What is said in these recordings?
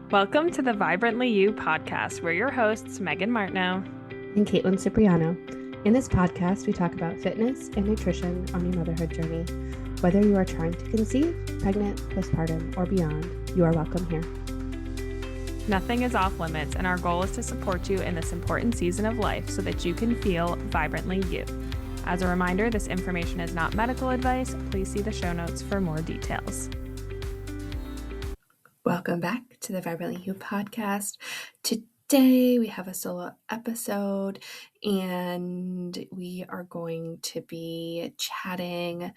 Welcome to the Vibrantly You podcast. We're your hosts, Megan Martineau and Caitlin Cipriano. In this podcast, we talk about fitness and nutrition on your motherhood journey. Whether you are trying to conceive, pregnant, postpartum, or beyond, you are welcome here. Nothing is off limits, and our goal is to support you in this important season of life so that you can feel vibrantly you. As a reminder, this information is not medical advice. Please see the show notes for more details. Welcome back to the Vibrantly You podcast. Today we have a solo episode and we are going to be chatting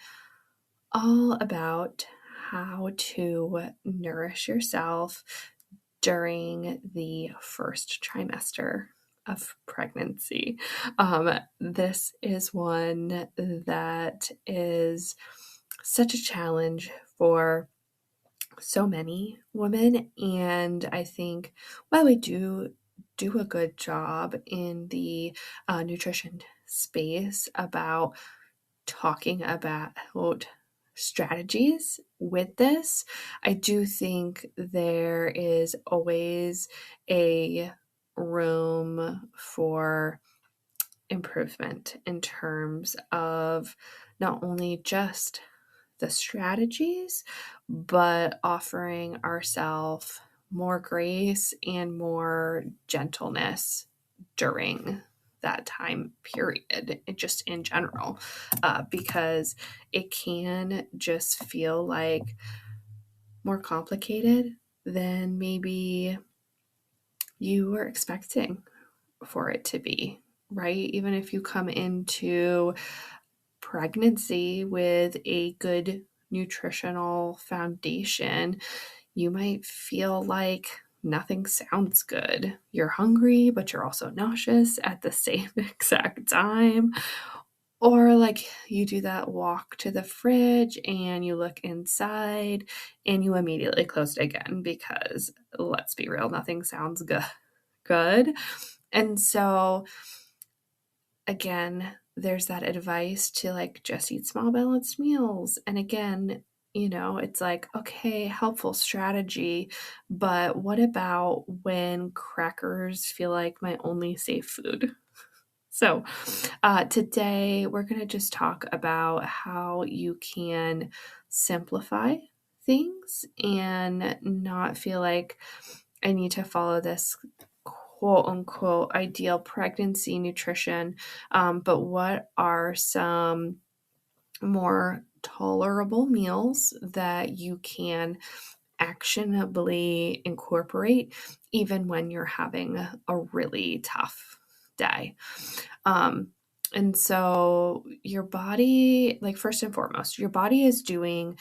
all about how to nourish yourself during the first trimester of pregnancy. This is one that is such a challenge for so many women, and I think while we do a good job in the nutrition space about talking about strategies with this, I do think there is always a room for improvement in terms of not only just the strategies, but offering ourselves more grace and more gentleness during that time period, just in general, because it can just feel like more complicated than maybe you were expecting for it to be, right? Even if you come into pregnancy with a good nutritional foundation, you might feel like nothing sounds good. You're hungry, but you're also nauseous at the same exact time. Or like you do that walk to the fridge and you look inside and you immediately close it again because, let's be real, nothing sounds good. And so again, there's that advice to like just eat small balanced meals. And again, it's like, okay, helpful strategy, but what about when crackers feel like my only safe food? So today we're going to just talk about how you can simplify things and not feel like I need to follow this quote unquote ideal pregnancy nutrition, but what are some more tolerable meals that you can actionably incorporate even when you're having a really tough day. And so your body, like first and foremost, your body is doing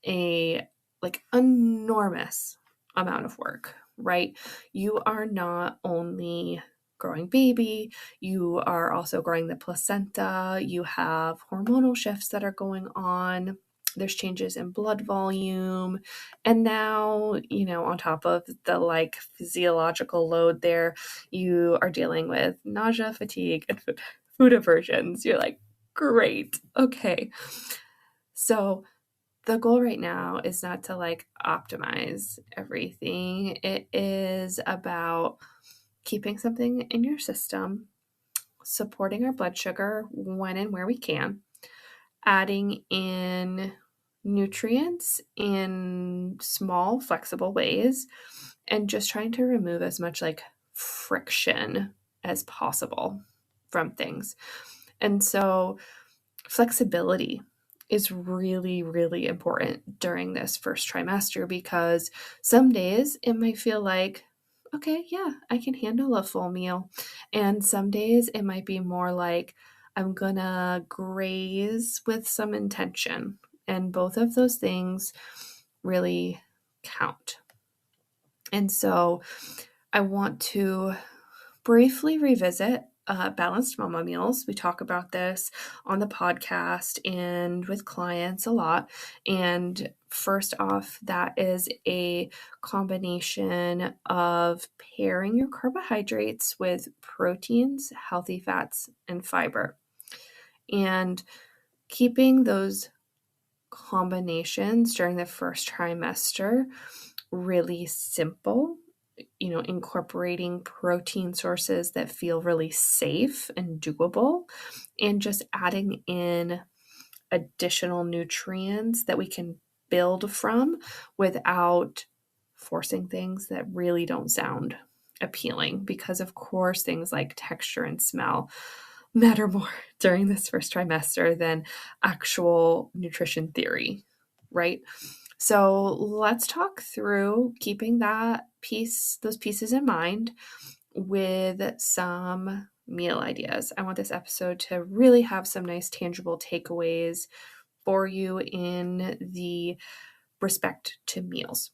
a like enormous amount of work, right? You are not only growing baby, you are also growing the placenta, you have hormonal shifts that are going on, there's changes in blood volume, and now, on top of the like physiological load there, you are dealing with nausea, fatigue, and food aversions. You're like, great, okay. So the goal right now is not to like optimize everything. It is about keeping something in your system, supporting our blood sugar when and where we can, adding in nutrients in small, flexible ways, and just trying to remove as much like friction as possible from things. And so flexibility is really, really important during this first trimester, because some days it might feel like, okay, yeah, I can handle a full meal. And some days it might be more like, I'm gonna graze with some intention. And both of those things really count. And so I want to briefly revisit balanced mama meals. We talk about this on the podcast and with clients a lot. And first off, that is a combination of pairing your carbohydrates with proteins, healthy fats, and fiber. And keeping those combinations during the first trimester really simple incorporating protein sources that feel really safe and doable, and just adding in additional nutrients that we can build from without forcing things that really don't sound appealing, because of course things like texture and smell matter more during this first trimester than actual nutrition theory, right? So let's talk through keeping those pieces in mind with some meal ideas. I want this episode to really have some nice tangible takeaways for you in the respect to meals.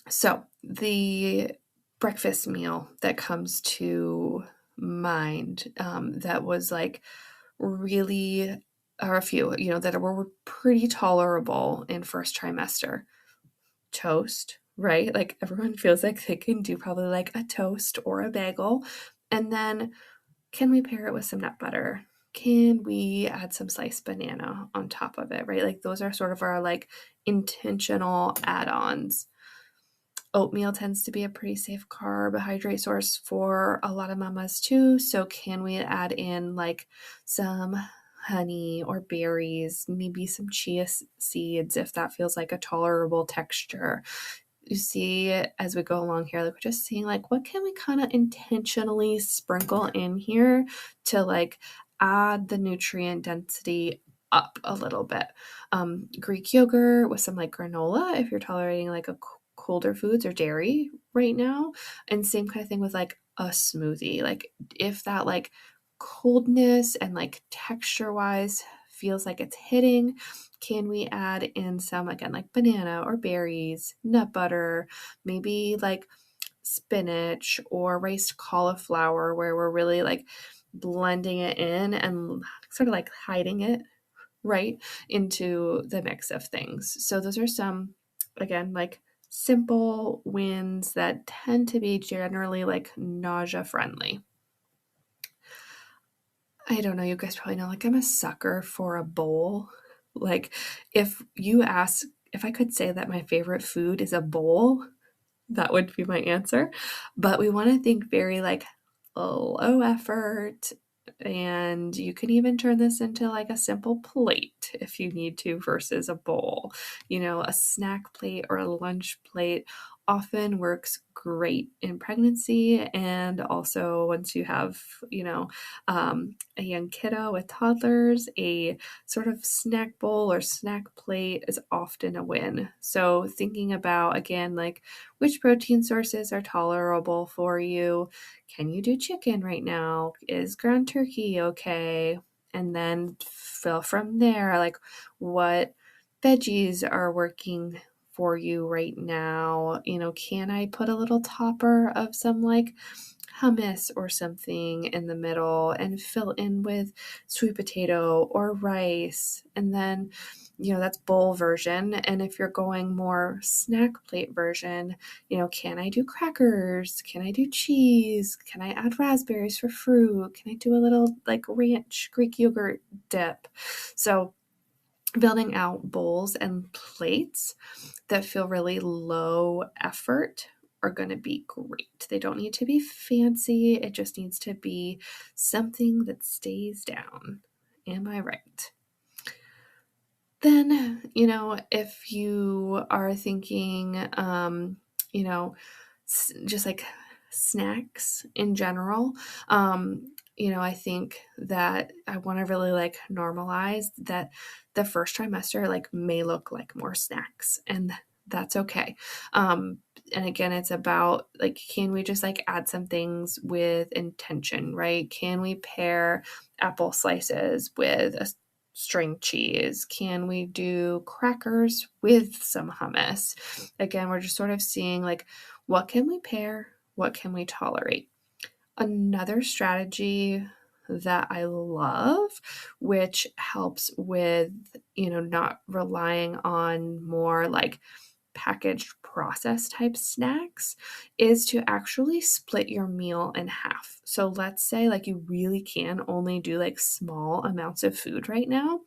So the breakfast meal that comes to mind, that was like really, or a few, that were pretty tolerable in first trimester. Toast, right? Like everyone feels like they can do probably like a toast or a bagel. And then can we pair it with some nut butter? Can we add some sliced banana on top of it, right? Like those are sort of our like intentional add-ons. Oatmeal tends to be a pretty safe carbohydrate source for a lot of mamas too. So can we add in like some honey or berries, maybe some chia seeds if that feels like a tolerable texture? You see, as we go along here, like we're just seeing like what can we kind of intentionally sprinkle in here to like add the nutrient density up a little bit. Greek yogurt with some like granola if you're tolerating like a colder foods or dairy right now, and same kind of thing with like a smoothie. Like if that like coldness and like texture wise feels like it's hitting, can we add in some, again, like banana or berries, nut butter, maybe like spinach or riced cauliflower, where we're really like blending it in and sort of like hiding it right into the mix of things. So those are some, again, like simple wins that tend to be generally like nausea friendly. I don't know, you guys probably know, like I'm a sucker for a bowl. Like if you ask if I could say that my favorite food is a bowl, that would be my answer. But we want to think very like low effort, and you can even turn this into like a simple plate if you need to versus a bowl. A snack plate or a lunch plate often works great in pregnancy, and also once you have a young kiddo with toddlers, a sort of snack bowl or snack plate is often a win. So thinking about, again, like which protein sources are tolerable for you. Can you do chicken right now? Is ground turkey okay? And then fill from there, like what veggies are working for you right now. Can I put a little topper of some like hummus or something in the middle and fill in with sweet potato or rice? And then, that's bowl version. And if you're going more snack plate version, can I do crackers? Can I do cheese? Can I add raspberries for fruit? Can I do a little like ranch Greek yogurt dip? So building out bowls and plates that feel really low effort are going to be great. They don't need to be fancy. It just needs to be something that stays down. Am I right? Then, if you are thinking, just like snacks in general, I think that I want to really like normalize that the first trimester like may look like more snacks, and that's okay. And again, it's about like, can we just like add some things with intention, right? Can we pair apple slices with a string cheese? Can we do crackers with some hummus? Again, we're just sort of seeing like, what can we pair? What can we tolerate? Another strategy that I love, which helps with, not relying on more like packaged process type snacks, is to actually split your meal in half. So let's say like you really can only do like small amounts of food right now.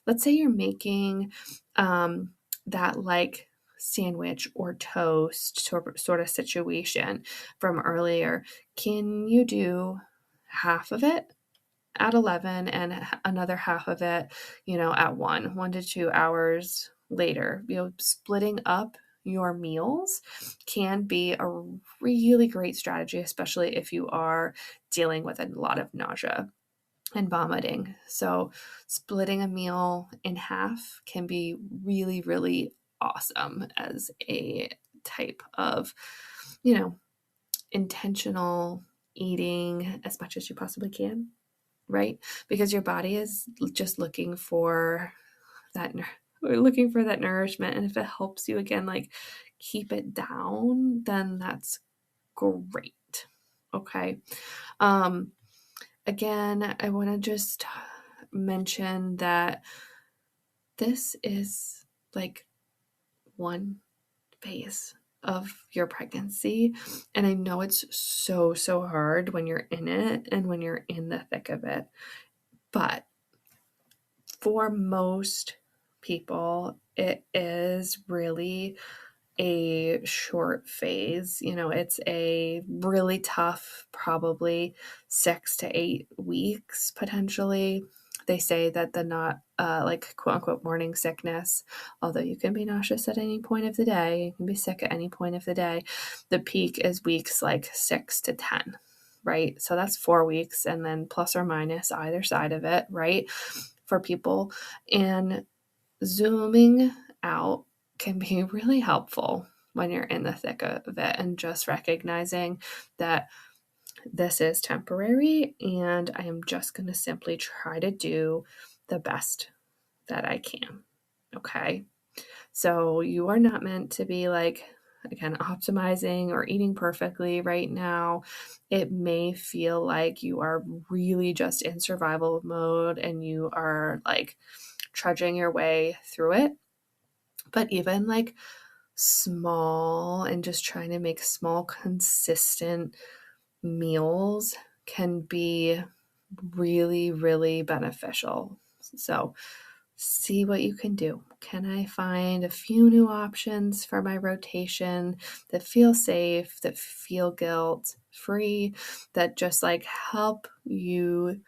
Let's say you're making that like sandwich or toast sort of situation from earlier, can you do half of it at 11 and another half of it, at 1 to 2 hours later? Splitting up your meals can be a really great strategy, especially if you are dealing with a lot of nausea and vomiting. So splitting a meal in half can be really, really awesome as a type of, intentional eating as much as you possibly can, right? Because your body is just looking for that nourishment. And if it helps you, again, like keep it down, then that's great. Okay. Again, I want to just mention that this is like one phase of your pregnancy. And I know it's so, so hard when you're in it and when you're in the thick of it. But for most people, it is really a short phase. It's a really tough, probably 6 to 8 weeks potentially. They say that the not like quote unquote morning sickness, although you can be nauseous at any point of the day, you can be sick at any point of the day, the peak is weeks like 6 to 10, right? So that's 4 weeks, and then plus or minus either side of it, right? For people. And zooming out can be really helpful when you're in the thick of it, and just recognizing that this is temporary and I am just going to simply try to do the best that I can. Okay. So you are not meant to be like, again, optimizing or eating perfectly right now. It may feel like you are really just in survival mode and you are like trudging your way through it. But even like small and just trying to make small, consistent meals can be really, really beneficial. So see what you can do. Can I find a few new options for my rotation that feel safe, that feel guilt free, that just like help you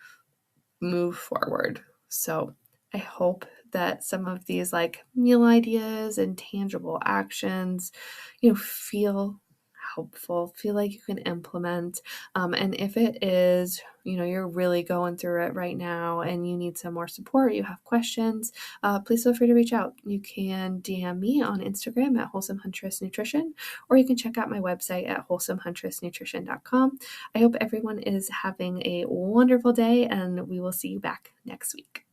move forward? So I hope that some of these like meal ideas and tangible actions, feel helpful, feel like you can implement. And if it is, you're really going through it right now and you need some more support, you have questions, please feel free to reach out. You can DM me on Instagram at Wholesome Huntress Nutrition, or you can check out my website at wholesomehuntressnutrition.com. I hope everyone is having a wonderful day, and we will see you back next week.